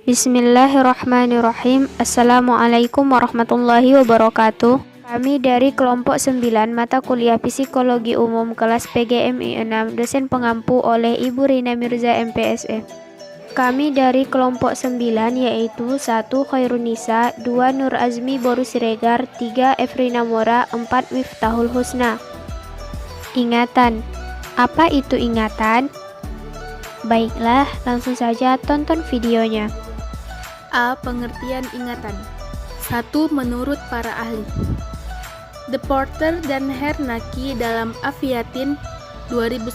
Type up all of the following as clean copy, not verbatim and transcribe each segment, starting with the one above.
Bismillahirrahmanirrahim. Assalamualaikum warahmatullahi wabarakatuh. Kami dari kelompok 9 mata kuliah Psikologi Umum kelas PGMI 6, dosen pengampu oleh Ibu Rina Mirza MPSE. Kami dari kelompok 9 yaitu 1. Khairunisa, 2. Nur Azmi Boru Siregar, 3. Efrina Mora, 4. Miftahul Husna. Ingatan. Apa itu ingatan? Baiklah, langsung saja tonton videonya. A. Pengertian ingatan. 1. Menurut para ahli. De Porter dan Hernacki dalam Aviatin 2001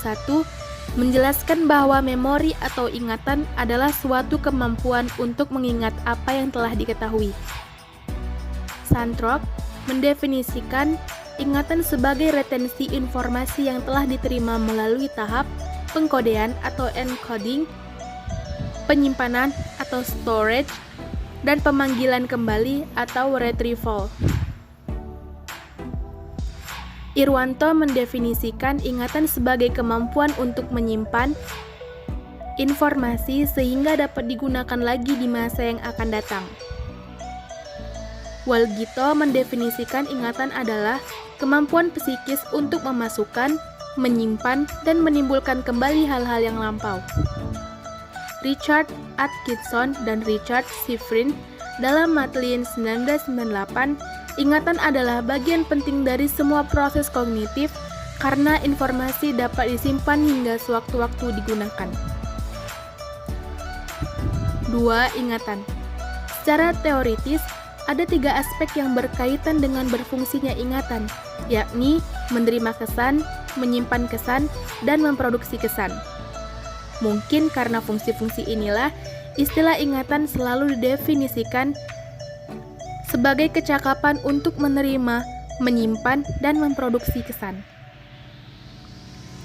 menjelaskan bahwa memori atau ingatan adalah suatu kemampuan untuk mengingat apa yang telah diketahui. Santrop mendefinisikan ingatan sebagai retensi informasi yang telah diterima melalui tahap pengkodean atau encoding, penyimpanan atau storage, dan pemanggilan kembali atau retrieval. Irwanto mendefinisikan ingatan sebagai kemampuan untuk menyimpan informasi sehingga dapat digunakan lagi di masa yang akan datang. Walgito mendefinisikan ingatan adalah kemampuan psikis untuk memasukkan, menyimpan, dan menimbulkan kembali hal-hal yang lampau. Richard Atkinson dan Richard Shifrin dalam Matlin 1998, ingatan adalah bagian penting dari semua proses kognitif karena informasi dapat disimpan hingga sewaktu-waktu digunakan. 2. Ingatan. Secara teoritis, ada 3 aspek yang berkaitan dengan berfungsinya ingatan, yakni menerima kesan, menyimpan kesan, dan memproduksi kesan. Mungkin karena fungsi-fungsi inilah, istilah ingatan selalu didefinisikan sebagai kecakapan untuk menerima, menyimpan, dan memproduksi kesan.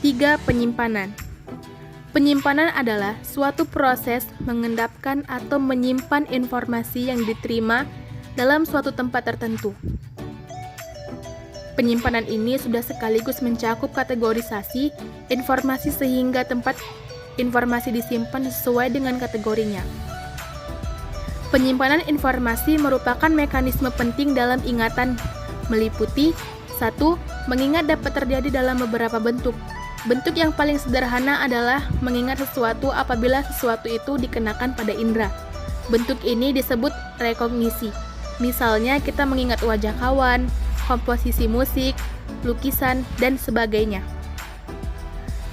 3. Penyimpanan. Penyimpanan adalah suatu proses mengendapkan atau menyimpan informasi yang diterima dalam suatu tempat tertentu. Penyimpanan ini sudah sekaligus mencakup kategorisasi informasi sehingga tempat informasi disimpan sesuai dengan kategorinya. Penyimpanan informasi merupakan mekanisme penting dalam ingatan, meliputi 1. Mengingat dapat terjadi dalam beberapa bentuk. Bentuk yang paling sederhana adalah mengingat sesuatu apabila sesuatu itu dikenakan pada indera. Bentuk ini disebut rekognisi. Misalnya kita mengingat wajah kawan, komposisi musik, lukisan, dan sebagainya.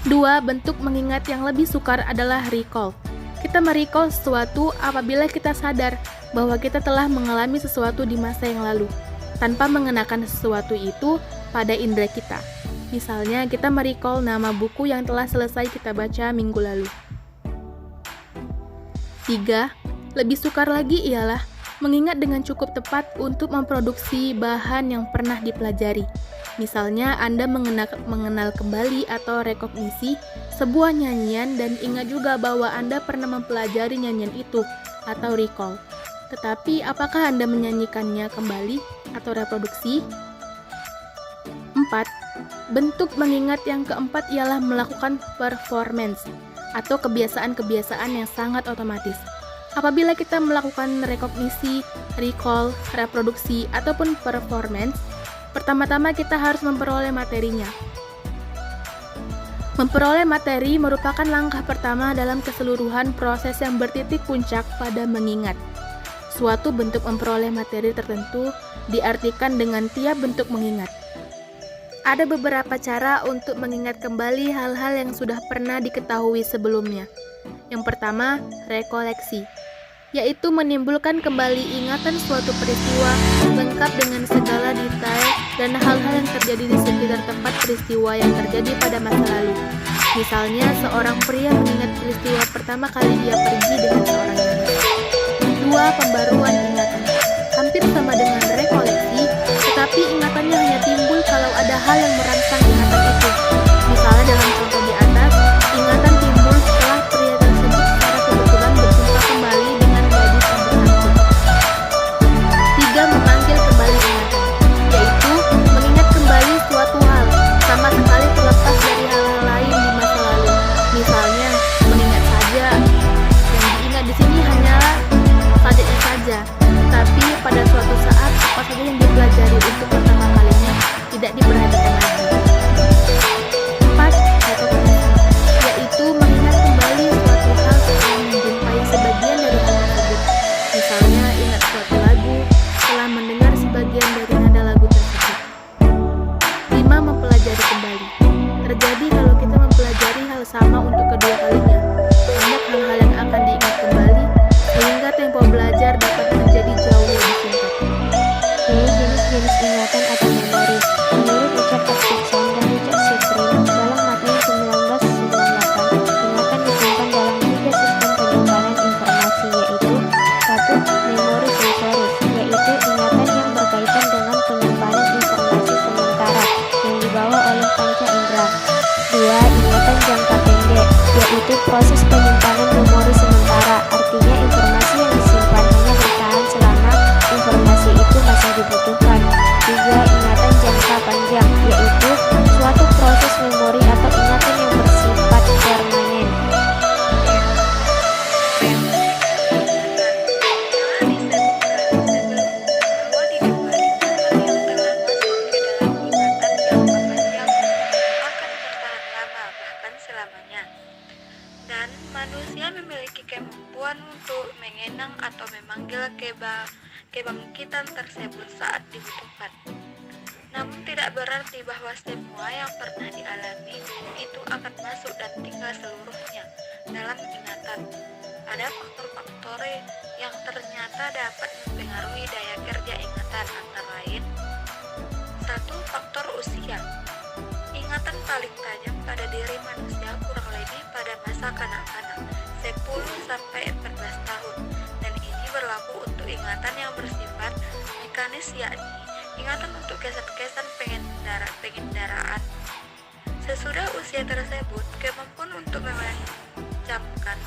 2. Bentuk mengingat yang lebih sukar adalah recall. Kita merecall sesuatu apabila kita sadar bahwa kita telah mengalami sesuatu di masa yang lalu, tanpa mengenakan sesuatu itu pada indera kita. Misalnya, kita merecall nama buku yang telah selesai kita baca minggu lalu. 3. Lebih sukar lagi ialah mengingat dengan cukup tepat untuk memproduksi bahan yang pernah dipelajari. Misalnya, Anda mengenal kembali atau rekognisi sebuah nyanyian dan ingat juga bahwa Anda pernah mempelajari nyanyian itu atau recall. Tetapi, apakah Anda menyanyikannya kembali atau reproduksi? 4. Bentuk mengingat yang keempat ialah melakukan performance atau kebiasaan-kebiasaan yang sangat otomatis. Apabila kita melakukan rekognisi, recall, reproduksi, ataupun performance, pertama-tama kita harus memperoleh materinya. Memperoleh materi merupakan langkah pertama dalam keseluruhan proses yang bertitik puncak pada mengingat. Suatu bentuk memperoleh materi tertentu diartikan dengan tiap bentuk mengingat. Ada beberapa cara untuk mengingat kembali hal-hal yang sudah pernah diketahui sebelumnya. Yang pertama, rekoleksi, yaitu menimbulkan kembali ingatan suatu peristiwa lengkap dengan segala detail dan hal-hal yang terjadi di sekitar tempat peristiwa yang terjadi pada masa lalu. Misalnya, seorang pria mengingat peristiwa pertama kali dia pergi dengan seorang gadis. 2. Pembaruan ingatan. Hampir sama dengan rekoleksi, tetapi ingatannya hanya timbul kalau ada hal yang merangsang ingatan itu. Misalnya dalam contoh di atas, ingatan timbul setelah pria tersebut secara kebetulan berjumpa kembali dengan gadis yang bersangkutan. 3. Memanggil kembali ingatan, yaitu mengingat kembali suatu hal, sama sekali terlepas dari hal-hal lain di masa lalu. Misalnya, mengingat saja yang diingat di sini untuk mengenang atau memanggil kebangkitan tersebut saat dibutuhkan. Namun tidak berarti bahwa semua yang pernah dialami itu akan masuk dan tinggal seluruhnya dalam ingatan. Ada faktor-faktor yang ternyata dapat mempengaruhi daya kerja ingatan, antara lain: 1. Faktor usia. Ingatan paling tajam pada diri manusia kurang lebih pada masa kanak-kanak, 10-14 tahun, dan ini berlaku untuk ingatan yang bersifat mekanis, yakni ingatan untuk kesan-kesan pengendaraan. Sesudah usia tersebut, kemampuan untuk mencamkan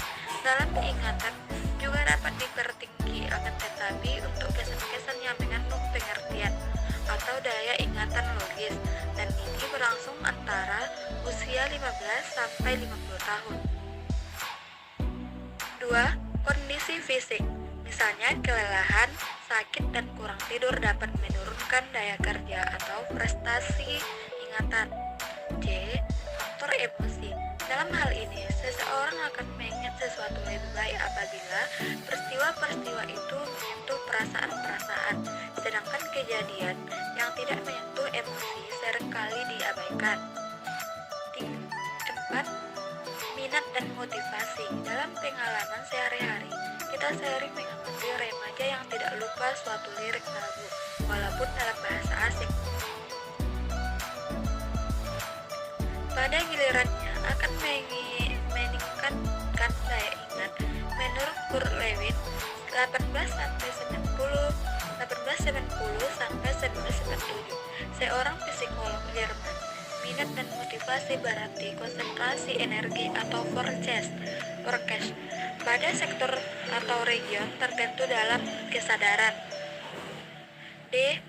dalam ingatan juga dapat dipertinggi, akan tetapi untuk kesan-kesan yang mengandung pengertian atau daya ingatan logis, dan ini berlangsung antara usia 15-50 tahun. 2. Kondisi fisik. Misalnya kelelahan, sakit, dan kurang tidur dapat menurunkan daya kerja atau prestasi ingatan. C. Faktor emosi. Dalam hal ini, seseorang akan mengingat sesuatu lebih baik apabila peristiwa-peristiwa itu menyentuh perasaan-perasaan, sedangkan kejadian yang tidak menyentuh emosi seringkali diabaikan. 4. Minat dan motivasi. Dalam pengalaman sehari-hari, kita sering mengamati remaja yang tidak lupa suatu lirik lagu, walaupun dalam bahasa asing. Pada gilirannya akan meningkatkan daya ingat. Menurut Kurt Lewin, 1870-1997, seorang psikolog Jerman. Minat dan motivasi berarti konsentrasi energi atau forecast pada sektor atau region tertentu dalam kesadaran. D.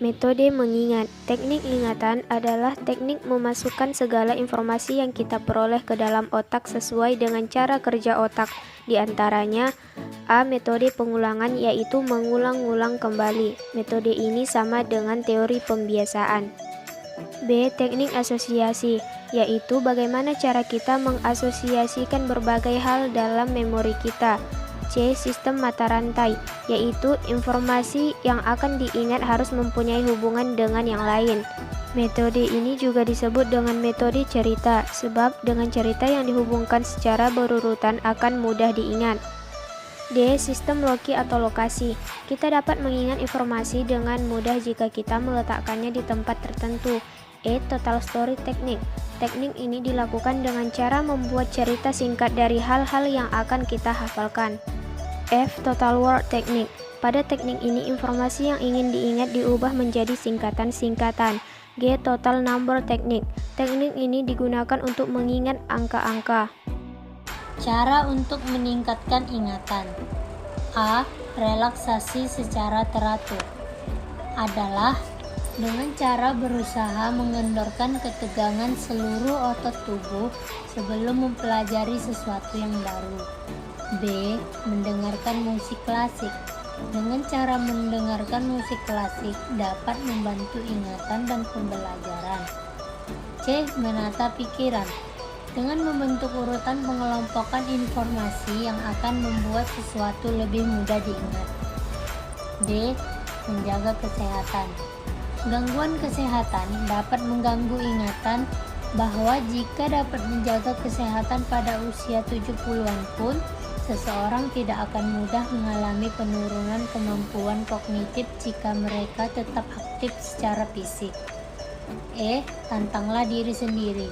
Metode mengingat. Teknik ingatan adalah teknik memasukkan segala informasi yang kita peroleh ke dalam otak sesuai dengan cara kerja otak. Di antaranya, A. Metode pengulangan, yaitu mengulang-ulang kembali. Metode ini sama dengan teori pembiasaan. B. Teknik asosiasi, yaitu bagaimana cara kita mengasosiasikan berbagai hal dalam memori kita. C. Sistem mata rantai, yaitu informasi yang akan diingat harus mempunyai hubungan dengan yang lain. Metode ini juga disebut dengan metode cerita, sebab dengan cerita yang dihubungkan secara berurutan akan mudah diingat. D. Sistem loki atau lokasi. Kita dapat mengingat informasi dengan mudah jika kita meletakkannya di tempat tertentu. E. Total story technique. Teknik ini dilakukan dengan cara membuat cerita singkat dari hal-hal yang akan kita hafalkan. F. Total word technique. Pada teknik ini, informasi yang ingin diingat diubah menjadi singkatan-singkatan. G. Total number technique. Teknik ini digunakan untuk mengingat angka-angka. Cara untuk meningkatkan ingatan. A. Relaksasi secara teratur adalah dengan cara berusaha mengendorkan ketegangan seluruh otot tubuh sebelum mempelajari sesuatu yang baru. B. Mendengarkan musik klasik. Dengan cara mendengarkan musik klasik dapat membantu ingatan dan pembelajaran. C. Menata pikiran. Dengan membentuk urutan pengelompokan informasi yang akan membuat sesuatu lebih mudah diingat. D. Menjaga kesehatan. Gangguan kesehatan dapat mengganggu ingatan, bahwa jika dapat menjaga kesehatan pada usia 70-an pun, seseorang tidak akan mudah mengalami penurunan kemampuan kognitif jika mereka tetap aktif secara fisik. E. Tantanglah diri sendiri.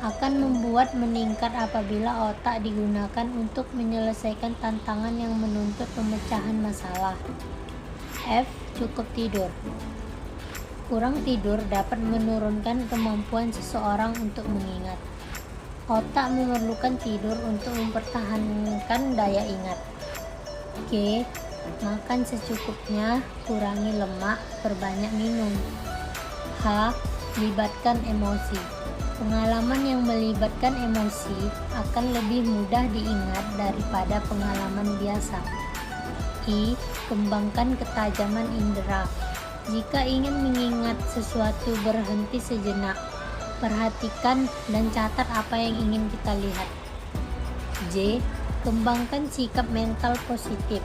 Akan membuat meningkat apabila otak digunakan untuk menyelesaikan tantangan yang menuntut pemecahan masalah. F. Cukup tidur. Kurang tidur dapat menurunkan kemampuan seseorang untuk mengingat. Otak memerlukan tidur untuk mempertahankan daya ingat. G. Makan secukupnya, kurangi lemak, perbanyak minum. H. Libatkan emosi. Pengalaman yang melibatkan emosi akan lebih mudah diingat daripada pengalaman biasa. I. Kembangkan ketajaman indera. Jika ingin mengingat sesuatu, berhenti sejenak. Perhatikan dan catat apa yang ingin kita lihat. J. Kembangkan sikap mental positif.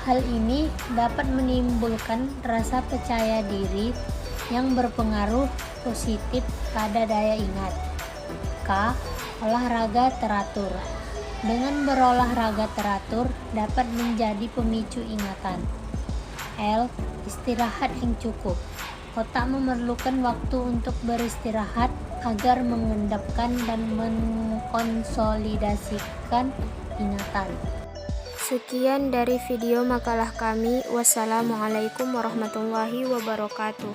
Hal ini dapat menimbulkan rasa percaya diri yang berpengaruh positif pada daya ingat. K. Olahraga teratur. Dengan berolahraga teratur dapat menjadi pemicu ingatan. L. Istirahat yang cukup. Otak memerlukan waktu untuk beristirahat agar mengendapkan dan mengkonsolidasikan ingatan. Sekian dari video makalah kami. Wassalamualaikum warahmatullahi wabarakatuh.